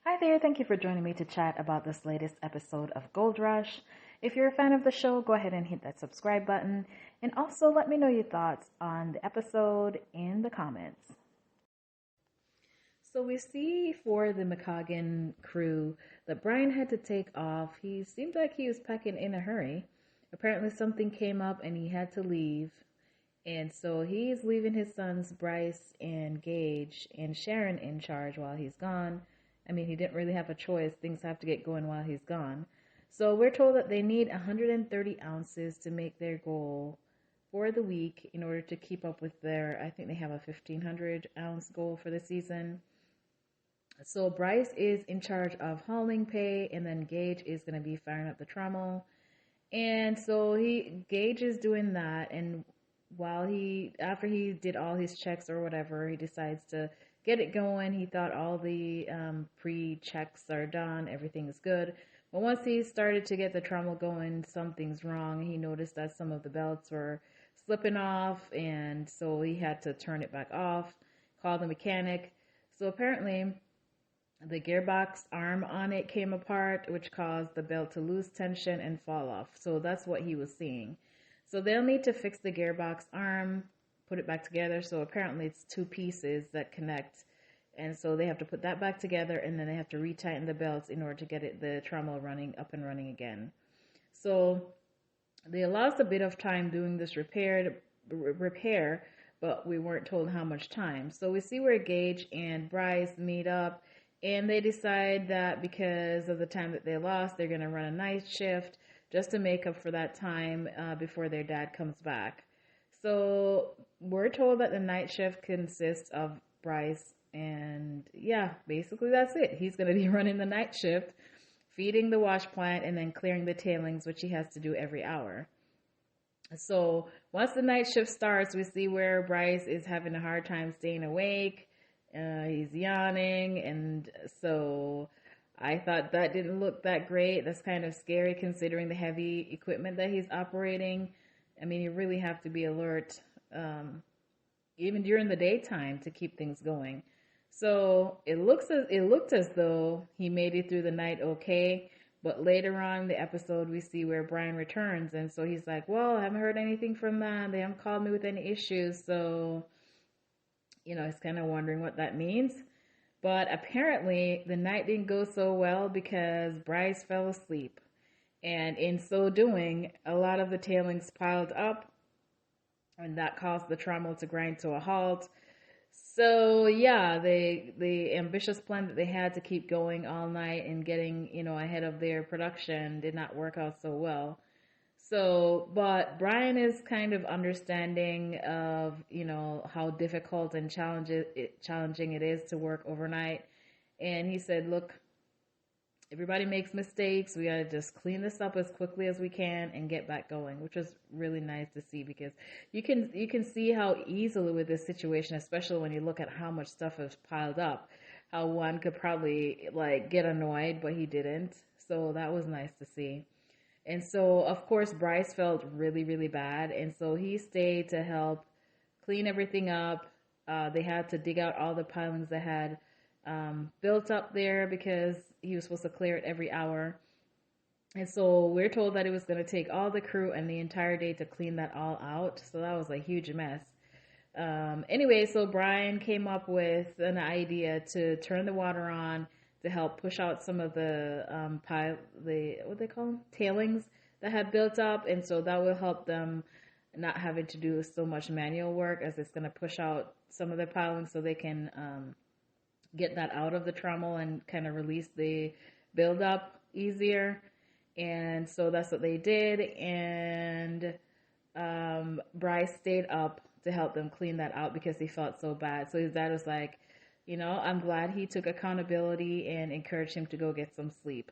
Hi there, thank you for joining me to chat about this latest episode of Gold Rush. If you're a fan of the show, go ahead and hit that subscribe button and also let me know your thoughts on the episode in the comments. So we see for the McCaughan crew that Brian had to take off. He seemed like he was packing in a hurry. Apparently something came up and he had to leave. And so he's leaving his sons Bryce and Gage and Sharon in charge while he's gone. I mean, he didn't really have a choice. Things have to get going while he's gone. So we're told that they need 130 ounces to make their goal for the week in order to keep up with I think they have a 1,500 ounce goal for the season. So Bryce is in charge of hauling pay, and then Gage is going to be firing up the trommel. And so Gage is doing that, and after he did all his checks or whatever, he decides to get it going. He thought all the pre-checks are done, everything's good. But once he started to get the trommel going, something's wrong. He noticed that some of the belts were slipping off, and so he had to turn it back off, call the mechanic. So apparently the gearbox arm on it came apart, which caused the belt to lose tension and fall off. So that's what he was seeing. So they'll need to fix the gearbox arm, put it back together. So apparently it's two pieces that connect. And so they have to put that back together, and then they have to retighten the belts in order to get the trommel up and running again. So they lost a bit of time doing this repair, but we weren't told how much time. So we see where Gage and Bryce meet up, and they decide that because of the time that they lost, they're going to run a night shift just to make up for that time before their dad comes back. So we're told that the night shift consists of Bryce, and yeah, basically that's it. He's going to be running the night shift, feeding the wash plant, and then clearing the tailings, which he has to do every hour. So once the night shift starts, we see where Bryce is having a hard time staying awake. He's yawning, and so I thought that didn't look that great. That's kind of scary considering the heavy equipment that he's operating. I mean, you really have to be alert, even during the daytime, to keep things going. So it looked as though he made it through the night okay. But later on in the episode, we see where Brian returns, and so he's like, "Well, I haven't heard anything from them. They haven't called me with any issues." So he's kind of wondering what that means. But apparently the night didn't go so well because Bryce fell asleep. And in so doing, a lot of the tailings piled up, and that caused the trommel to grind to a halt. So yeah, the ambitious plan that they had to keep going all night and getting, ahead of their production did not work out so well. So, but Brian is kind of understanding of, how difficult and challenging it is to work overnight. And he said, look, everybody makes mistakes. We got to just clean this up as quickly as we can and get back going, which was really nice to see because you can see how easily with this situation, especially when you look at how much stuff is piled up, how one could probably get annoyed, but he didn't. So that was nice to see. And so, of course, Bryce felt really, really bad. And so he stayed to help clean everything up. They had to dig out all the pilings that had built up there because he was supposed to clear it every hour. And so we're told that it was going to take all the crew and the entire day to clean that all out. So that was a huge mess. Anyway, so Brian came up with an idea to turn the water on to help push out some of the what they call them? Tailings that had built up, and so that will help them not having to do so much manual work as it's going to push out some of the pilings so they can get that out of the trommel and kind of release the buildup easier. And so that's what they did, and Bryce stayed up to help them clean that out because he felt so bad. So his dad was like, I'm glad he took accountability and encouraged him to go get some sleep.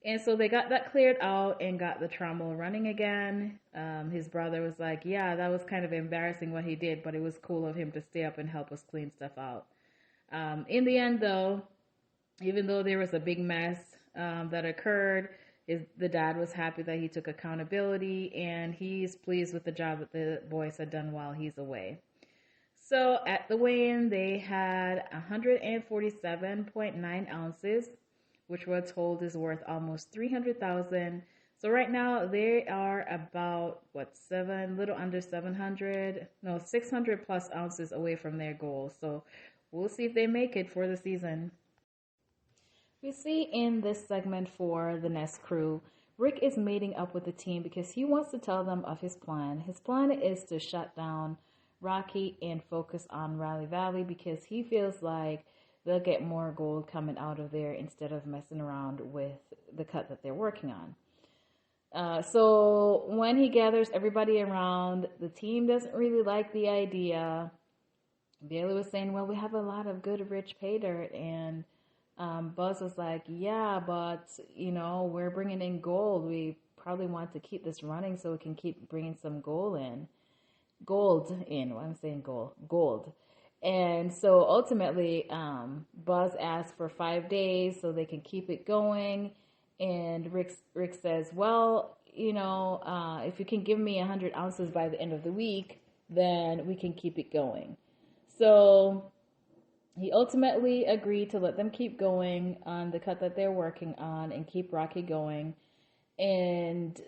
And so they got that cleared out and got the trommel running again. His brother was like, yeah, that was kind of embarrassing what he did, but it was cool of him to stay up and help us clean stuff out. In the end, though, even though there was a big mess that occurred, the dad was happy that he took accountability, and he's pleased with the job that the boys had done while he's away. So at the weigh-in, they had 147.9 ounces, which we're told is worth almost 300,000. So right now they are about what, little under 700, no, 600 plus ounces away from their goal. So we'll see if they make it for the season. We see in this segment for the Ness Crew, Rick is meeting up with the team because he wants to tell them of his plan. His plan is to shut down Rocky and focus on Raleigh Valley because he feels like they'll get more gold coming out of there instead of messing around with the cut that they're working on. So when he gathers everybody around, the team doesn't really like the idea. Bailey was saying, well, we have a lot of good rich pay dirt, and Buzz was like, yeah, but, we're bringing in gold. We probably want to keep this running so we can keep bringing some gold in. Well, I'm saying gold. And so ultimately, Buzz asked for 5 days so they can keep it going. And Rick says, well, if you can give me 100 ounces by the end of the week, then we can keep it going. So he ultimately agreed to let them keep going on the cut that they're working on and keep Rocky going. And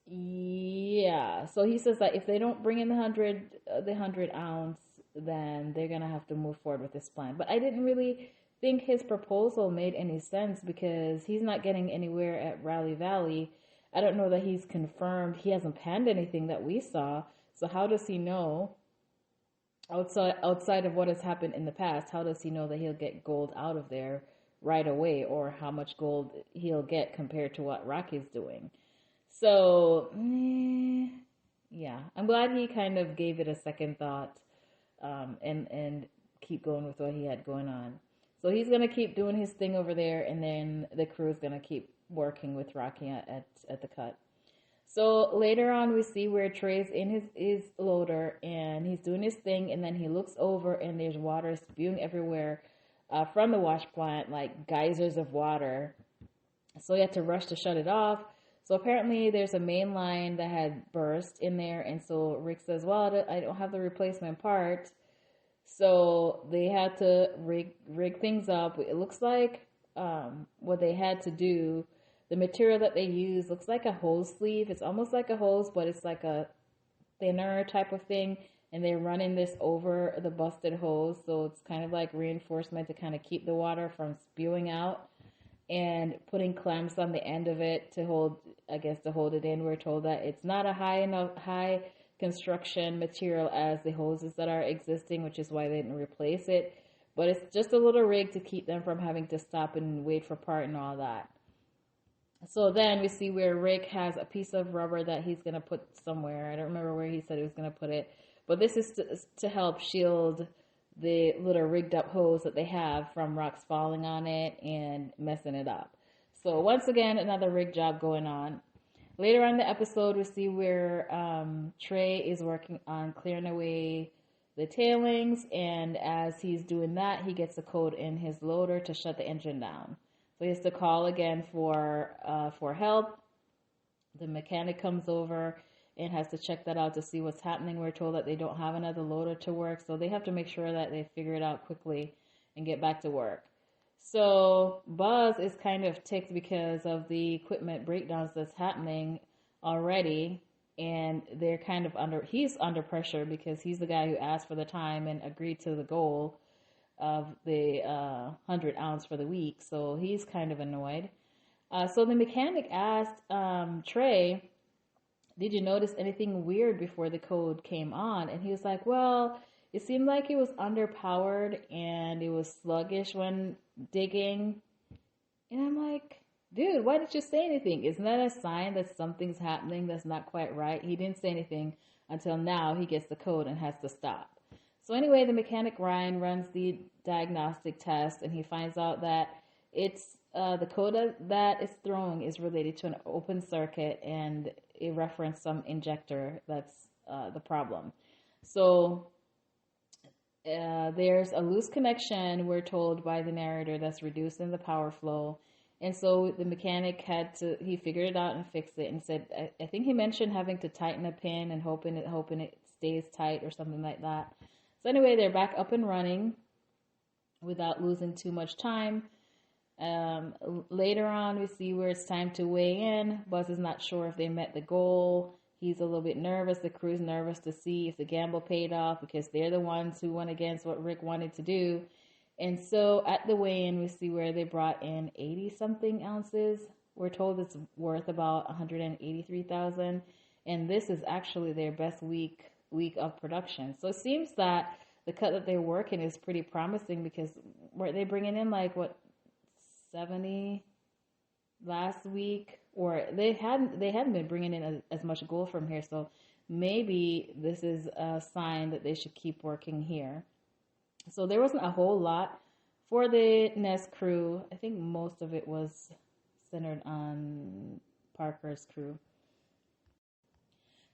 so he says that if they don't bring in the 100 ounce, then they're gonna have to move forward with this plan. But I didn't really think his proposal made any sense because he's not getting anywhere at Raleigh Valley. I don't know that he's confirmed. He hasn't panned anything that we saw. So how does he know? Outside of what has happened in the past, how does he know that he'll get gold out of there right away, or how much gold he'll get compared to what Rocky's doing? So, yeah, I'm glad he kind of gave it a second thought, and keep going with what he had going on. So he's gonna keep doing his thing over there, and then the crew is gonna keep working with Rocky at the cut. So later on, we see where Trey's in his loader, and he's doing his thing, and then he looks over, and there's water spewing everywhere from the wash plant, like geysers of water. So he had to rush to shut it off. So apparently there's a main line that had burst in there, and so Rick says, well, I don't have the replacement part. So they had to rig things up. It looks like what they had to do, the material that they use looks like a hose sleeve. It's almost like a hose, but it's like a thinner type of thing. And they're running this over the busted hose. So it's kind of like reinforcement to kind of keep the water from spewing out. And putting clamps on the end of it to hold it in. We're told that it's not a high construction material as the hoses that are existing, which is why they didn't replace it. But it's just a little rig to keep them from having to stop and wait for part and all that. So then we see where Rick has a piece of rubber that he's going to put somewhere. I don't remember where he said he was going to put it. But this is to help shield the little rigged up hose that they have from rocks falling on it and messing it up. So once again, another rig job going on. Later on in the episode, we see where Trey is working on clearing away the tailings. And as he's doing that, he gets a code in his loader to shut the engine down. So he has to call again for help. The mechanic comes over and has to check that out to see what's happening. We're told that they don't have another loader to work, so they have to make sure that they figure it out quickly and get back to work. So Buzz is kind of ticked because of the equipment breakdowns that's happening already, and they're kind of he's under pressure because he's the guy who asked for the time and agreed to the goal of the 100 ounce for the week, so he's kind of annoyed. So the mechanic asked Trey, did you notice anything weird before the code came on? And he was like, well, it seemed like it was underpowered and it was sluggish when digging. And I'm like, dude, why didn't you say anything? Isn't that a sign that something's happening that's not quite right? He didn't say anything until now he gets the code and has to stop. So anyway, the mechanic Ryan runs the diagnostic test, and he finds out that it's the code that is throwing is related to an open circuit and it referenced some injector. That's the problem. So there's a loose connection, we're told by the narrator, that's reducing the power flow. And so the mechanic he figured it out and fixed it and said, I think he mentioned having to tighten a pin and hoping it stays tight or something like that. So anyway, they're back up and running without losing too much time. Later on, we see where it's time to weigh in. Buzz is not sure if they met the goal. He's a little bit nervous. The crew's nervous to see if the gamble paid off because they're the ones who went against what Rick wanted to do. And so at the weigh-in, we see where they brought in 80-something ounces. We're told it's worth about 183,000, and this is actually their best week of production. So it seems that the cut that they're working is pretty promising because were they bringing in like what 70 last week, or they hadn't been bringing in as much gold from here. So maybe this is a sign that they should keep working here. So there wasn't a whole lot for the Ness crew. I think most of it was centered on Parker's crew.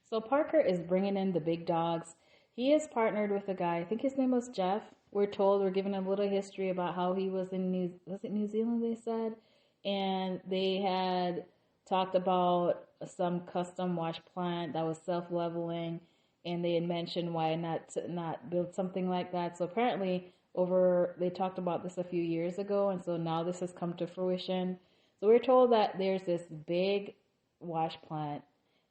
So Parker is bringing in the big dogs. He is partnered with a guy, I think his name was Jeff. We're given a little history about how he was in New Zealand, they said? And they had talked about some custom wash plant that was self-leveling, and they had mentioned why not build something like that. So apparently they talked about this a few years ago, and so now this has come to fruition. So we're told that there's this big wash plant,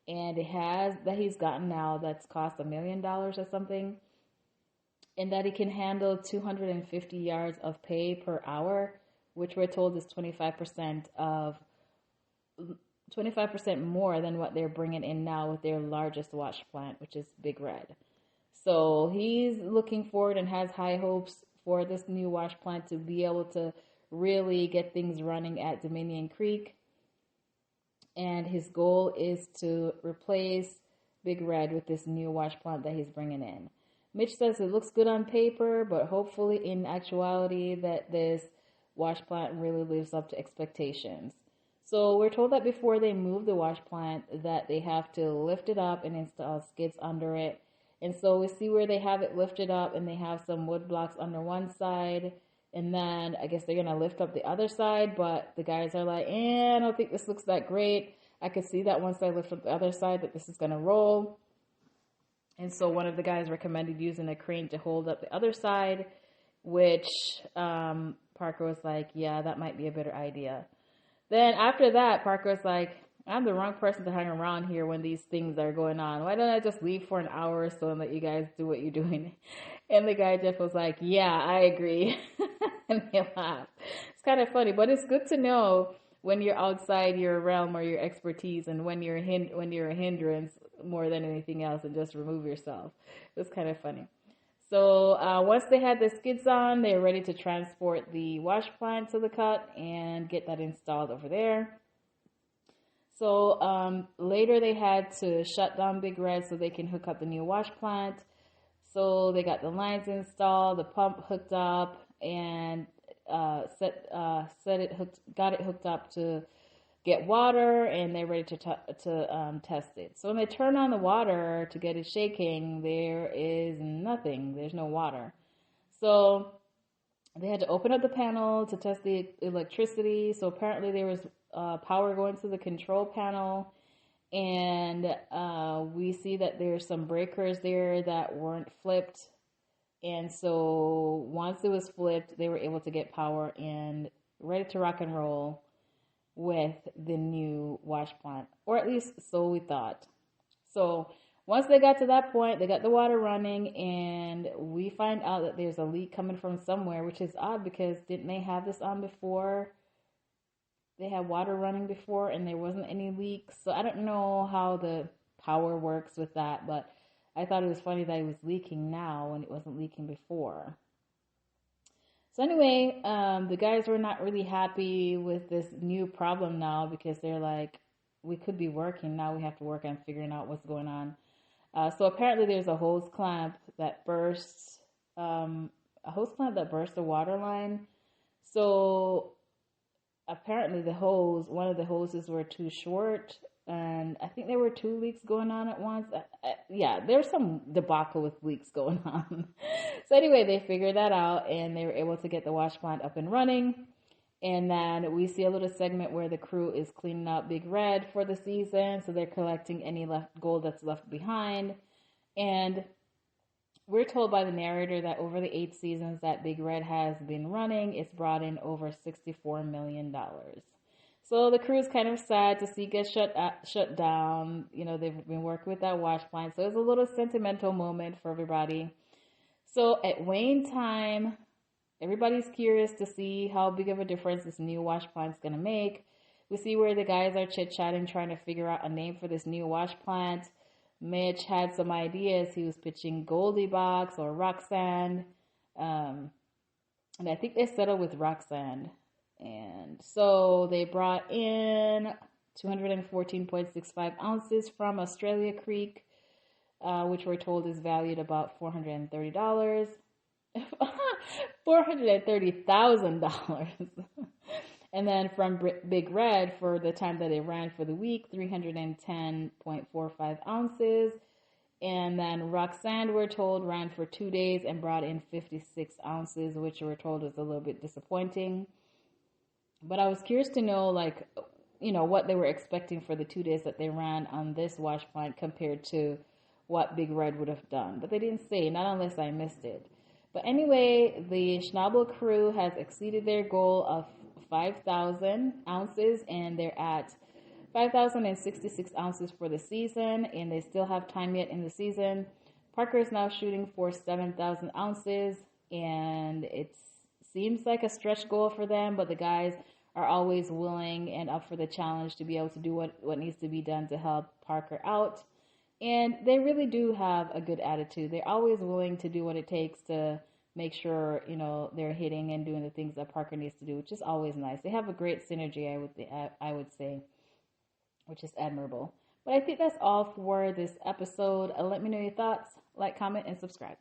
and that he's gotten now that's cost $1 million or something, and that he can handle 250 yards of pay per hour, which we're told is 25% more than what they're bringing in now with their largest wash plant, which is Big Red. So he's looking forward and has high hopes for this new wash plant to be able to really get things running at Dominion Creek. And his goal is to replace Big Red with this new wash plant that he's bringing in. Mitch says it looks good on paper, but hopefully in actuality that this wash plant really lives up to expectations. So we're told that before they move the wash plant that they have to lift it up and install skids under it. And so we see where they have it lifted up and they have some wood blocks under one side. And then I guess they're going to lift up the other side, but the guys are like, I don't think this looks that great. I could see that once I lift up the other side that this is going to roll. And so one of the guys recommended using a crane to hold up the other side, which Parker was like, yeah, that might be a better idea. Then after that, Parker was like, I'm the wrong person to hang around here when these things are going on. Why don't I just leave for an hour or so and let you guys do what you're doing? And the guy Jeff was like, yeah, I agree. And they laughed. It's kind of funny, but it's good to know when you're outside your realm or your expertise, and when you're a hindrance more than anything else, and just remove yourself. It was kind of funny. So once they had the skids on, they were ready to transport the wash plant to the cut and get that installed over there. So later they had to shut down Big Red so they can hook up the new wash plant. So they got the lines installed, the pump hooked up, and got it hooked up to get water, and they're ready to test it. So when they turn on the water to get it shaking, there is nothing. There's no water. So they had to open up the panel to test the electricity. So apparently there was power going to the control panel, and we see that there's some breakers there that weren't flipped. And so once it was flipped, they were able to get power and ready to rock and roll with the new wash plant, or at least so we thought. So once they got to that point, they got the water running, and we find out that there's a leak coming from somewhere, which is odd because didn't they have this on before? They had water running before and there wasn't any leaks. So I don't know how the power works with that, but I thought it was funny that it was leaking now when it wasn't leaking before. So anyway, the guys were not really happy with this new problem now, because they're like, we could be working. Now we have to work on figuring out what's going on. So apparently there's a hose clamp that burst, the water line. So apparently one of the hoses were too short, and I think there were 2 leaks going on at once. Yeah, there's some debacle with leaks going on. So anyway, they figured that out, and they were able to get the wash plant up and running. And then we see a little segment where the crew is cleaning up Big Red for the season. So they're collecting any gold that's left behind. And we're told by the narrator that over the 8 seasons that Big Red has been running, it's brought in over $64 million. So the crew is kind of sad to see it get shut down. You know, they've been working with that wash plant. So it's a little sentimental moment for everybody. So at weighing time, everybody's curious to see how big of a difference this new wash plant's going to make. We see where the guys are chit-chatting, trying to figure out a name for this new wash plant. Mitch had some ideas. He was pitching Goldie Box or Roxanne. And I think they settled with Roxanne. And so they brought in 214.65 ounces from Australia Creek, which we're told is valued about $430. $430,000. And then from Big Red, for the time that it ran for the week, 310.45 ounces. And then Roxanne, we're told, ran for 2 days and brought in 56 ounces, which we're told was a little bit disappointing. But I was curious to know, like, you know, what they were expecting for the 2 days that they ran on this wash plant compared to what Big Red would have done. But they didn't say, not unless I missed it. But anyway, the Schnabel Crew has exceeded their goal of 5,000 ounces, and they're at 5,066 ounces for the season, and they still have time yet in the season. Parker is now shooting for 7,000 ounces, and it seems like a stretch goal for them, but the guys are always willing and up for the challenge to be able to do what needs to be done to help Parker out. And they really do have a good attitude. They're always willing to do what it takes to make sure, you know, they're hitting and doing the things that Parker needs to do, which is always nice. They have a great synergy, I would say, which is admirable. But I think that's all for this episode. Let me know your thoughts. Like, comment, and subscribe.